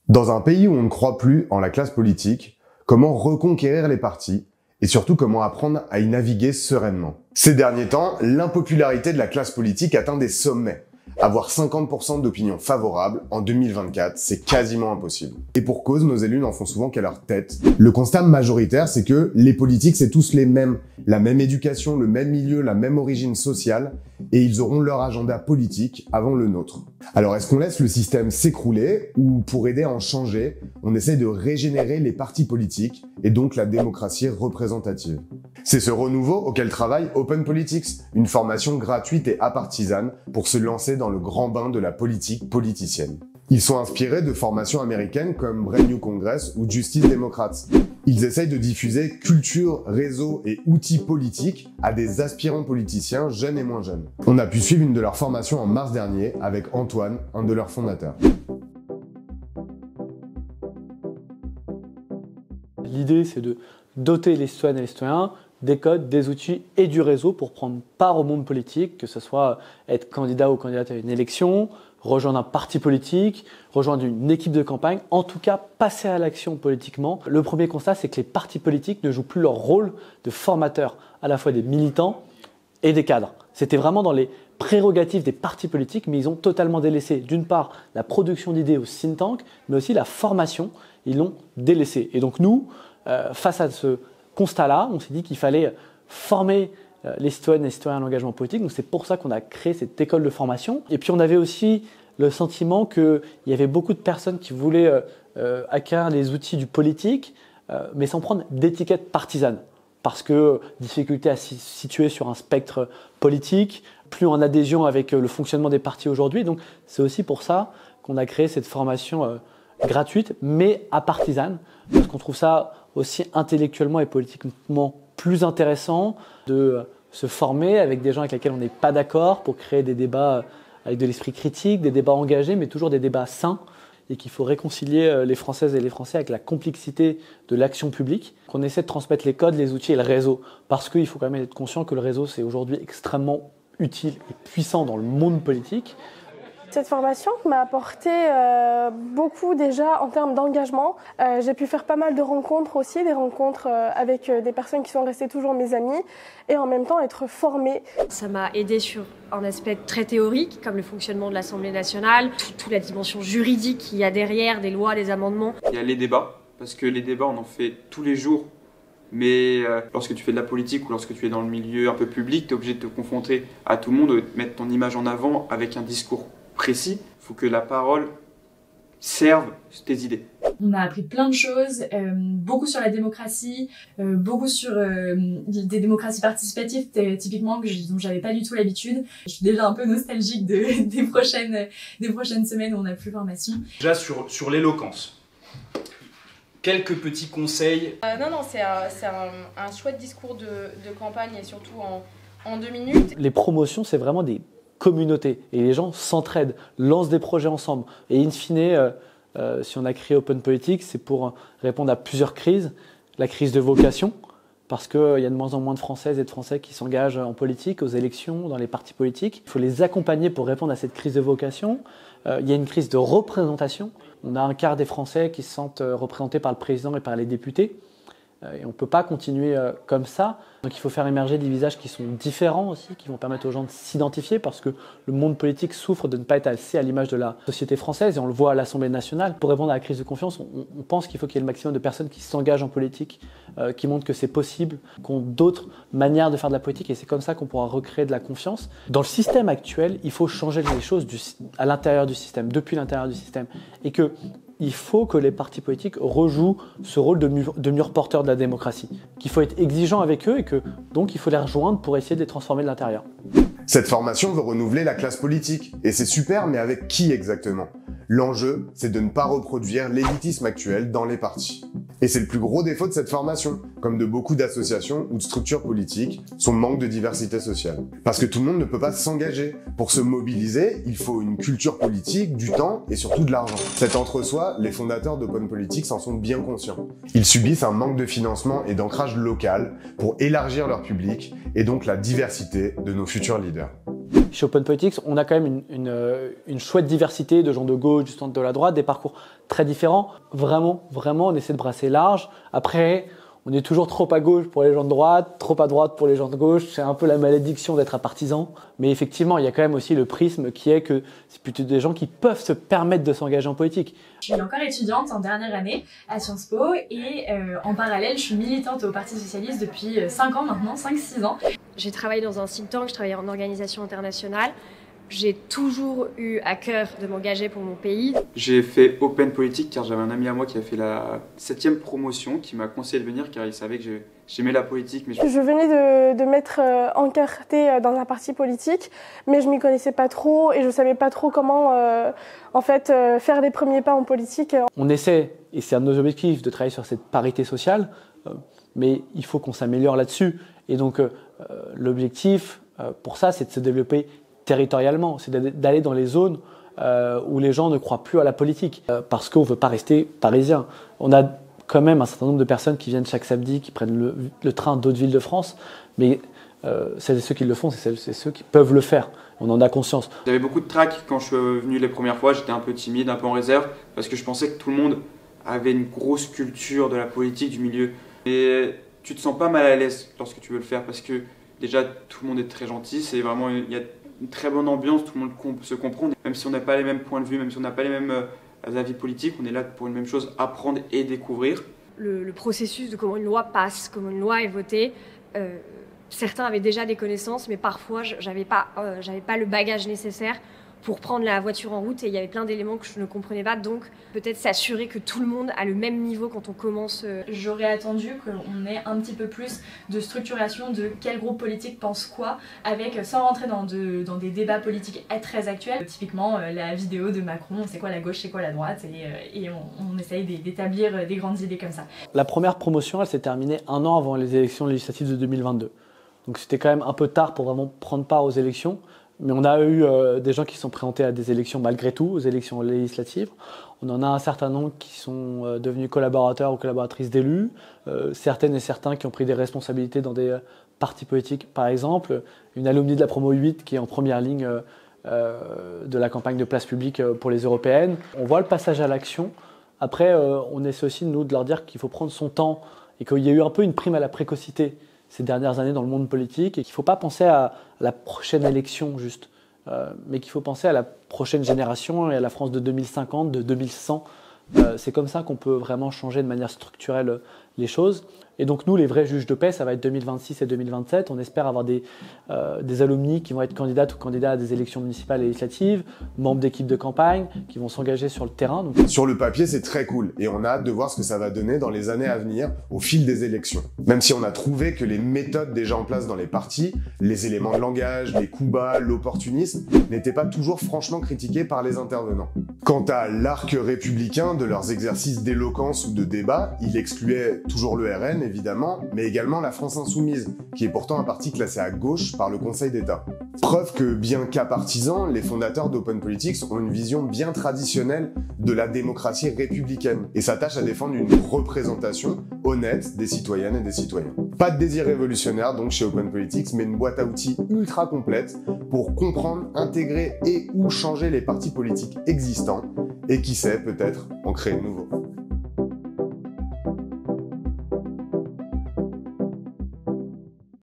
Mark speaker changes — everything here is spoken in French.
Speaker 1: Dans un pays où on ne croit plus en la classe politique, comment reconquérir les partis et surtout comment apprendre à y naviguer sereinement? Ces derniers temps, l'impopularité de la classe politique atteint des sommets. Avoir 50% d'opinions favorables en 2024, c'est quasiment impossible. Et pour cause, nos élus n'en font souvent qu'à leur tête. Le constat majoritaire, c'est que les politiques, c'est tous les mêmes. La même éducation, le même milieu, la même origine sociale, et ils auront leur agenda politique avant le nôtre. Alors est-ce qu'on laisse le système s'écrouler, ou pour aider à en changer, on essaie de régénérer les partis politiques, et donc la démocratie représentative? C'est ce renouveau auquel travaille Open Politics, une formation gratuite et apartisane pour se lancer dans le grand bain de la politique politicienne. Ils sont inspirés de formations américaines comme Brand New Congress ou Justice Democrats. Ils essayent de diffuser culture, réseau et outils politiques à des aspirants politiciens jeunes et moins jeunes. On a pu suivre une de leurs formations en mars dernier avec Antoine, un de leurs fondateurs.
Speaker 2: L'idée, c'est de doter les citoyennes et les citoyens des codes, des outils et du réseau pour prendre part au monde politique, que ce soit être candidat ou candidate à une élection, rejoindre un parti politique, rejoindre une équipe de campagne, en tout cas passer à l'action politiquement. Le premier constat, c'est que les partis politiques ne jouent plus leur rôle de formateur à la fois des militants et des cadres. C'était vraiment dans les prérogatives des partis politiques, mais ils ont totalement délaissé d'une part la production d'idées au think tank, mais aussi la formation, ils l'ont délaissé. Et donc nous, face à ce constat-là, on s'est dit qu'il fallait former les citoyennes et les citoyens à l'engagement politique. Donc c'est pour ça qu'on a créé cette école de formation. Et puis on avait aussi le sentiment qu'il y avait beaucoup de personnes qui voulaient acquérir les outils du politique, mais sans prendre d'étiquette partisane. Parce que difficulté à s'y situer sur un spectre politique, plus en adhésion avec le fonctionnement des partis aujourd'hui. Donc c'est aussi pour ça qu'on a créé cette formation gratuite, mais apartisane, parce qu'on trouve ça aussi intellectuellement et politiquement plus intéressant de se former avec des gens avec lesquels on n'est pas d'accord pour créer des débats avec de l'esprit critique, des débats engagés, mais toujours des débats sains, et qu'il faut réconcilier les Françaises et les Français avec la complexité de l'action publique, qu'on essaie de transmettre les codes, les outils et le réseau, parce qu'il faut quand même être conscient que le réseau, c'est aujourd'hui extrêmement utile et puissant dans le monde politique.
Speaker 3: Cette formation m'a apporté beaucoup déjà en termes d'engagement. J'ai pu faire pas mal de rencontres aussi, des rencontres avec des personnes qui sont restées toujours mes amies et en même temps être formée.
Speaker 4: Ça m'a aidé sur un aspect très théorique comme le fonctionnement de l'Assemblée nationale, toute la dimension juridique qu'il y a derrière, des lois, des amendements.
Speaker 5: Il y a les débats, parce que les débats on en fait tous les jours. Mais lorsque tu fais de la politique ou lorsque tu es dans le milieu un peu public, tu es obligé de te confronter à tout le monde, de mettre ton image en avant avec un discours précis. Il faut que la parole serve tes idées.
Speaker 6: On a appris plein de choses, beaucoup sur la démocratie, beaucoup sur des démocraties participatives typiquement dont j'avais pas du tout l'habitude. Je suis déjà un peu nostalgique des prochaines semaines où on a plus formation.
Speaker 7: Déjà sur l'éloquence. Quelques petits conseils.
Speaker 8: Non, c'est un chouette discours de campagne et surtout en 2 minutes.
Speaker 2: Les promotions, c'est vraiment des communautés et les gens s'entraident, lancent des projets ensemble. Et in fine, si on a créé Open Politics, c'est pour répondre à plusieurs crises. La crise de vocation, parce qu'il y a de moins en moins de Françaises et de Français qui s'engagent en politique, aux élections, dans les partis politiques. Il faut les accompagner pour répondre à cette crise de vocation. Il y a une crise de représentation. On a un quart des Français qui se sentent représentés par le président et par les députés. Et on ne peut pas continuer comme ça. Donc il faut faire émerger des visages qui sont différents aussi, qui vont permettre aux gens de s'identifier, parce que le monde politique souffre de ne pas être assez à l'image de la société française, et on le voit à l'Assemblée nationale. Pour répondre à la crise de confiance, on pense qu'il faut qu'il y ait le maximum de personnes qui s'engagent en politique, qui montrent que c'est possible, qui ont d'autres manières de faire de la politique, et c'est comme ça qu'on pourra recréer de la confiance. Dans le système actuel, il faut changer les choses à l'intérieur du système, depuis l'intérieur du système, et il faut que les partis politiques rejouent ce rôle de mur porteur de la démocratie, qu'il faut être exigeant avec eux et que donc il faut les rejoindre pour essayer de les transformer de l'intérieur.
Speaker 1: Cette formation veut renouveler la classe politique, et c'est super, mais avec qui exactement? L'enjeu, c'est de ne pas reproduire l'élitisme actuel dans les partis. Et c'est le plus gros défaut de cette formation, comme de beaucoup d'associations ou de structures politiques, son manque de diversité sociale. Parce que tout le monde ne peut pas s'engager. Pour se mobiliser, il faut une culture politique, du temps et surtout de l'argent. Cet entre-soi, les fondateurs d'Open Politics en sont bien conscients. Ils subissent un manque de financement et d'ancrage local pour élargir leur public et donc la diversité de nos futurs leaders.
Speaker 2: chez Open Politics, on a quand même une chouette diversité de gens de gauche, du centre, de la droite, des parcours très différents. Vraiment, on essaie de brasser large. Après, on est toujours trop à gauche pour les gens de droite, trop à droite pour les gens de gauche. C'est un peu la malédiction d'être un partisan. Mais effectivement, il y a quand même aussi le prisme qui est que c'est plutôt des gens qui peuvent se permettre de s'engager en politique.
Speaker 6: Je suis encore étudiante en dernière année à Sciences Po et en parallèle, je suis militante au Parti Socialiste depuis 5 ans maintenant, 5-6 ans.
Speaker 4: J'ai travaillé dans un think tank, je travaillais en organisation internationale. J'ai toujours eu à cœur de m'engager pour mon pays.
Speaker 5: J'ai fait Open Politics car j'avais un ami à moi qui a fait la 7e promotion qui m'a conseillé de venir car il savait que j'aimais la politique. Mais
Speaker 3: je venais de m'être encartée dans un parti politique, mais je m'y connaissais pas trop et je savais pas trop comment faire les premiers pas en politique.
Speaker 2: On essaie, et c'est un de nos objectifs, de travailler sur cette parité sociale, mais il faut qu'on s'améliore là-dessus. Et donc l'objectif pour ça, c'est de se développer territorialement, c'est d'aller dans les zones où les gens ne croient plus à la politique, parce qu'on ne veut pas rester parisien. On a quand même un certain nombre de personnes qui viennent chaque samedi, qui prennent le train d'autres villes de France, mais celles et ceux qui le font, c'est ceux qui peuvent le faire. On en a conscience.
Speaker 5: J'avais beaucoup de trac quand je suis venu les premières fois, j'étais un peu timide, un peu en réserve, parce que je pensais que tout le monde avait une grosse culture de la politique, du milieu. Et tu te sens pas mal à l'aise lorsque tu veux le faire, parce que déjà tout le monde est très gentil, c'est vraiment, il y a une très bonne ambiance, tout le monde se comprend, même si on n'a pas les mêmes points de vue, même si on n'a pas les mêmes avis politiques, on est là pour une même chose, apprendre et découvrir.
Speaker 4: Le processus de comment une loi passe, comment une loi est votée, certains avaient déjà des connaissances, mais parfois j'avais pas le bagage nécessaire pour prendre la voiture en route et il y avait plein d'éléments que je ne comprenais pas, donc peut-être s'assurer que tout le monde a le même niveau quand on commence.
Speaker 6: J'aurais attendu qu'on ait un petit peu plus de structuration de quel groupe politique pense quoi, sans rentrer dans des débats politiques très actuels. Typiquement la vidéo de Macron, c'est quoi la gauche, c'est quoi la droite, et on essaye d'établir des grandes idées comme ça.
Speaker 2: La première promotion, elle s'est terminée 1 an avant les élections législatives de 2022. Donc c'était quand même un peu tard pour vraiment prendre part aux élections. Mais on a eu des gens qui sont présentés à des élections malgré tout, aux élections législatives. On en a un certain nombre qui sont devenus collaborateurs ou collaboratrices d'élus. Certaines et certains qui ont pris des responsabilités dans des partis politiques, par exemple. Une alumni de la promo 8 qui est en première ligne de la campagne de place publique pour les européennes. On voit le passage à l'action. Après, on essaie aussi, nous, de leur dire qu'il faut prendre son temps et qu'il y a eu un peu une prime à la précocité ces dernières années dans le monde politique et qu'il ne faut pas penser à la prochaine élection juste, mais qu'il faut penser à la prochaine génération et à la France de 2050, de 2100. C'est comme ça qu'on peut vraiment changer de manière structurelle les choses. Et donc nous, les vrais juges de paix, ça va être 2026 et 2027. On espère avoir des alumni qui vont être candidates ou candidats à des élections municipales et législatives, membres d'équipes de campagne, qui vont s'engager sur le terrain. Donc...
Speaker 1: Sur le papier, c'est très cool et on a hâte de voir ce que ça va donner dans les années à venir au fil des élections. Même si on a trouvé que les méthodes déjà en place dans les partis, les éléments de langage, les coups bas, l'opportunisme, n'étaient pas toujours franchement critiqués par les intervenants. Quant à l'arc républicain de leurs exercices d'éloquence ou de débat, il excluait toujours le RN, évidemment, mais également la France Insoumise, qui est pourtant un parti classé à gauche par le Conseil d'État. Preuve que, bien qu'apartisans, les fondateurs d'Open Politics ont une vision bien traditionnelle de la démocratie républicaine et s'attachent à défendre une représentation honnête des citoyennes et des citoyens. Pas de désir révolutionnaire donc chez Open Politics, mais une boîte à outils ultra complète pour comprendre, intégrer et ou changer les partis politiques existants et qui sait peut-être en créer de nouveaux.